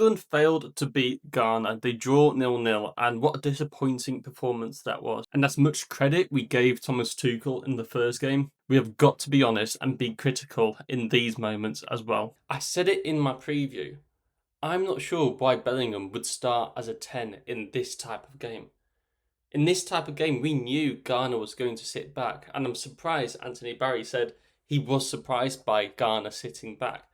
England failed to beat Ghana. They draw 0-0, and what a disappointing performance that was. And as much credit we gave Thomas Tuchel in the first game, we have got to be honest and be critical in these moments as well. I said it in my preview. I'm not sure why Bellingham would start as a 10 in this type of game. In this type of game, we knew Ghana was going to sit back, and I'm surprised Anthony Barry said he was surprised by Ghana sitting back.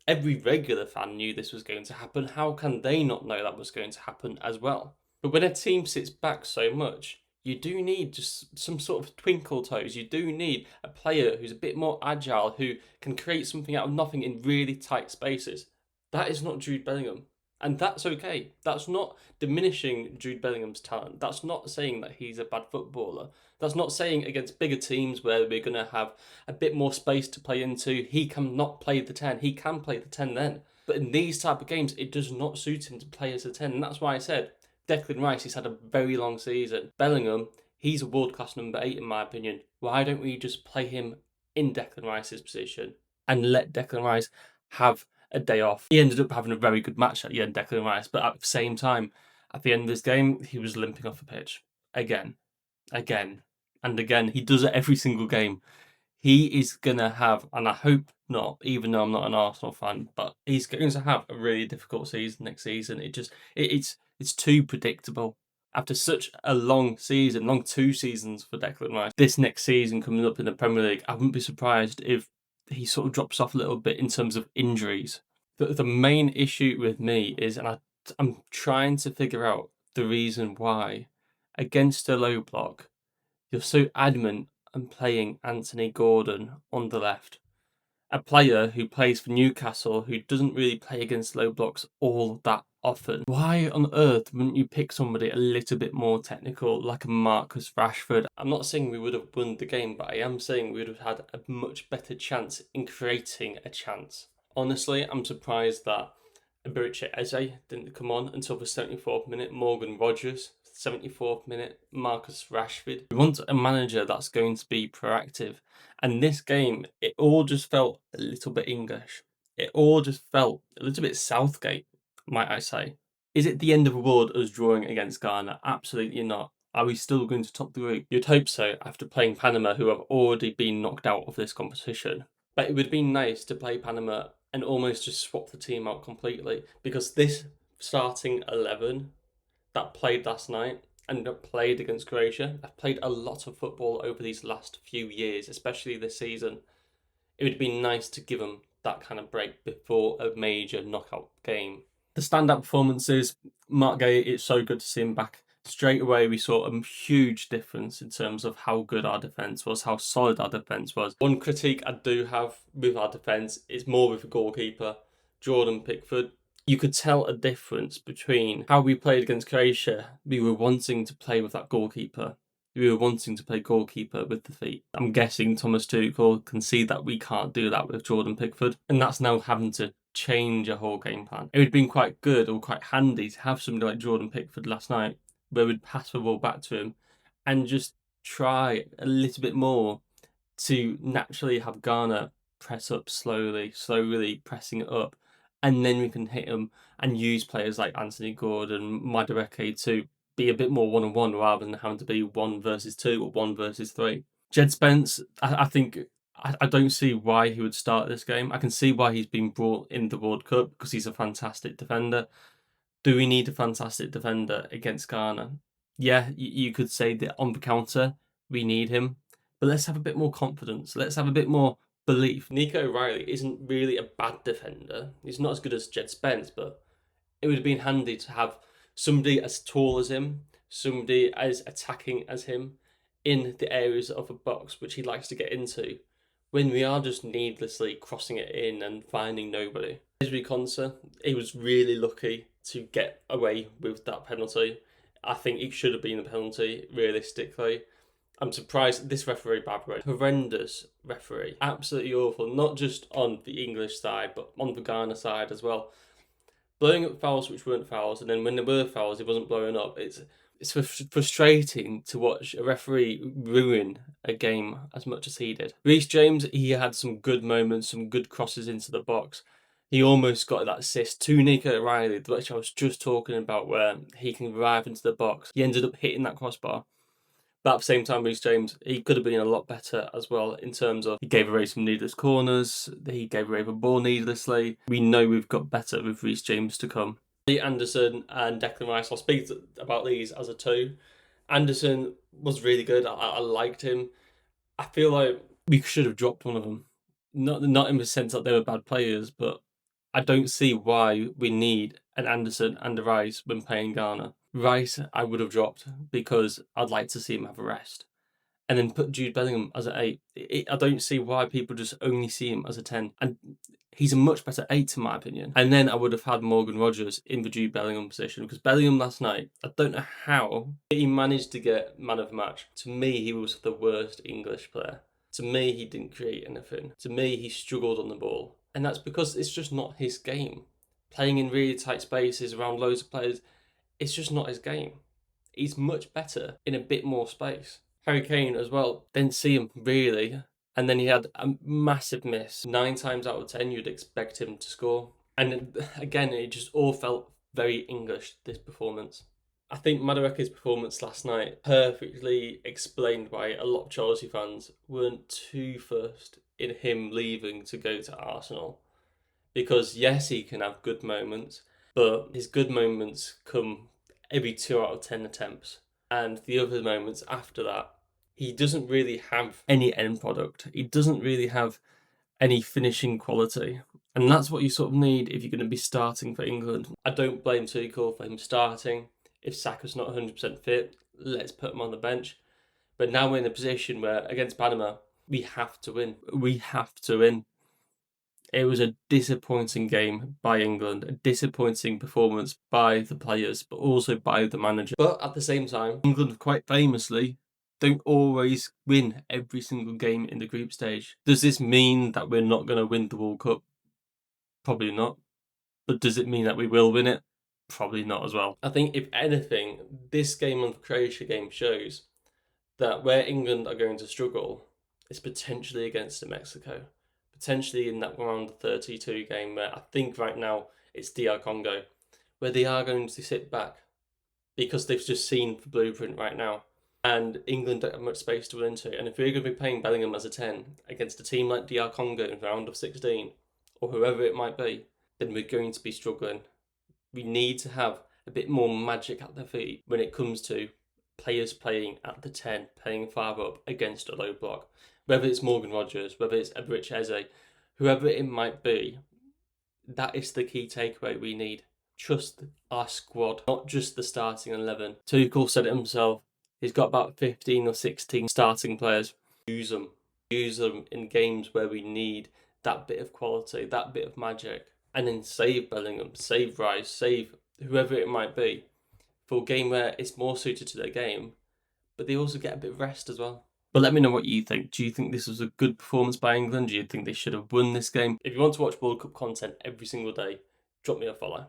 Every regular fan knew this was going to happen. How can they not know that was going to happen as well? But when a team sits back so much, you do need just some sort of twinkle toes. You do need a player who's a bit more agile, who can create something out of nothing in really tight spaces. That is not Jude Bellingham. And that's okay. That's not diminishing Jude Bellingham's talent. That's not saying that he's a bad footballer. That's not saying against bigger teams where we're going to have a bit more space to play into, he cannot play the 10. He can play the 10 then. But in these type of games, it does not suit him to play as a 10. And that's why I said Declan Rice, he's had a very long season. Bellingham, he's a world-class number 8 in my opinion. Why don't we just play him in Declan Rice's position and let Declan Rice have a day off? He ended up having a very good match at the end, Declan Rice, but at the same time, at the end of this game, he was limping off the pitch. Again, and again. He does it every single game. He is going to have, and I hope not, even though I'm not an Arsenal fan, but he's going to have a really difficult season next season. It's too predictable. After such a long season, long 2 seasons for Declan Rice, this next season coming up in the Premier League, I wouldn't be surprised if he sort of drops off a little bit in terms of injuries. The main issue with me is, and I'm trying to figure out the reason why, against a low block, you're so adamant on playing Anthony Gordon on the left. A player who plays for Newcastle, who doesn't really play against low blocks all that often. Why on earth wouldn't you pick somebody a little bit more technical, like a Marcus Rashford? I'm not saying we would have won the game, but I am saying we would have had a much better chance in creating a chance. Honestly, I'm surprised that Iberiche Eze didn't come on until the 74th minute. Morgan Rogers, 74th minute. Marcus Rashford. We want a manager that's going to be proactive. And this game, it all just felt a little bit English. It all just felt a little bit Southgate, might I say. Is it the end of the world us drawing against Ghana? Absolutely not. Are we still going to top the group? You'd hope so after playing Panama, who have already been knocked out of this competition. But it would be nice to play Panama and almost just swap the team out completely, because this starting 11 that played last night and that played against Croatia have played a lot of football over these last few years, especially this season. It would be nice to give them that kind of break before a major knockout game. The standout performances, Marc Guéhi, it's so good to see him back. Straight away, we saw a huge difference in terms of how good our defence was, how solid our defence was. One critique I do have with our defence is more with the goalkeeper, Jordan Pickford. You could tell a difference between how we played against Croatia. We were wanting to play with that goalkeeper. We were wanting to play goalkeeper with the feet. I'm guessing Thomas Tuchel can see that we can't do that with Jordan Pickford, and that's now having to change a whole game plan. It would have been quite good or quite handy to have somebody like Jordan Pickford last night, where we'd pass the ball back to him and just try a little bit more to naturally have Ghana press up slowly pressing it up, and then we can hit him and use players like Anthony Gordon, Madueke to be a bit more one-on-one rather than having to be 1 versus 2 or 1 versus 3. Jed Spence, I think I don't see why he would start this game. I can see why he's been brought in the World Cup, because he's a fantastic defender. Do we need a fantastic defender against Ghana? Yeah, you could say that on the counter, we need him. But let's have a bit more confidence. Let's have a bit more belief. Nico O'Reilly isn't really a bad defender. He's not as good as Jed Spence, but it would have been handy to have somebody as tall as him, somebody as attacking as him in the areas of a box which he likes to get into, when we are just needlessly crossing it in and finding nobody. Ezri Konsa, he was really lucky to get away with that penalty. I think it should have been a penalty, realistically. I'm surprised this referee, Babro, horrendous referee, absolutely awful, not just on the English side, but on the Ghana side as well. Blowing up fouls which weren't fouls, and then when there were fouls, it wasn't blowing up. It's frustrating to watch a referee ruin a game as much as he did. Reece James, he had some good moments, some good crosses into the box. He almost got that assist to Nico Riley, which I was just talking about, where he can arrive into the box. He ended up hitting that crossbar. But at the same time, Reece James, he could have been a lot better as well in terms of he gave away some needless corners, he gave away the ball needlessly. We know we've got better with Reece James to come. Anderson and Declan Rice, I'll speak about these as a two. Anderson was really good. I liked him. I feel like we should have dropped one of them. Not in the sense that they were bad players, but I don't see why we need an Anderson and a Rice when playing Ghana. Rice, I would have dropped because I'd like to see him have a rest. And then put Jude Bellingham as an 8. I don't see why people just only see him as a 10. And he's a much better 8 in my opinion. And then I would have had Morgan Rogers in the Jude Bellingham position, because Bellingham last night, I don't know how he managed to get man of the match. To me, he was the worst English player. To me, he didn't create anything. To me, he struggled on the ball. And that's because it's just not his game. Playing in really tight spaces around loads of players, it's just not his game. He's much better in a bit more space. Harry Kane as well, didn't see him really. And then he had a massive miss. 9 times out of 10, you'd expect him to score. And again, it just all felt very English, this performance. I think Madueke's performance last night perfectly explained why a lot of Chelsea fans weren't too fussed in him leaving to go to Arsenal. Because yes, he can have good moments, but his good moments come every 2 out of 10 attempts. And the other moments after that, he doesn't really have any end product. He doesn't really have any finishing quality. And that's what you sort of need if you're going to be starting for England. I don't blame Tuchel for him starting. If Saka's not 100% fit, let's put him on the bench. But now we're in a position where, against Panama, we have to win. We have to win. It was a disappointing game by England, a disappointing performance by the players, but also by the manager. But at the same time, England quite famously don't always win every single game in the group stage. Does this mean that we're not going to win the World Cup? Probably not. But does it mean that we will win it? Probably not as well. I think, if anything, this game and the Croatia game shows that where England are going to struggle is potentially against Mexico. Potentially in that round 32 game, where I think right now it's DR Congo, where they are going to sit back because they've just seen the blueprint right now. And England don't have much space to run into. And if we're going to be playing Bellingham as a 10 against a team like DR Congo in the round of 16, or whoever it might be, then we're going to be struggling. We need to have a bit more magic at their feet when it comes to players playing at the 10, playing far up against a low block. Whether it's Morgan Rogers, whether it's Eberechi Eze, whoever it might be, that is the key takeaway we need. Trust our squad, not just the starting 11. Tuchel said it himself. He's got about 15 or 16 starting players. Use them. Use them in games where we need that bit of quality, that bit of magic. And then save Bellingham, save Rice, save whoever it might be for a game where it's more suited to their game, but they also get a bit of rest as well. But let me know what you think. Do you think this was a good performance by England? Do you think they should have won this game? If you want to watch World Cup content every single day, drop me a follow.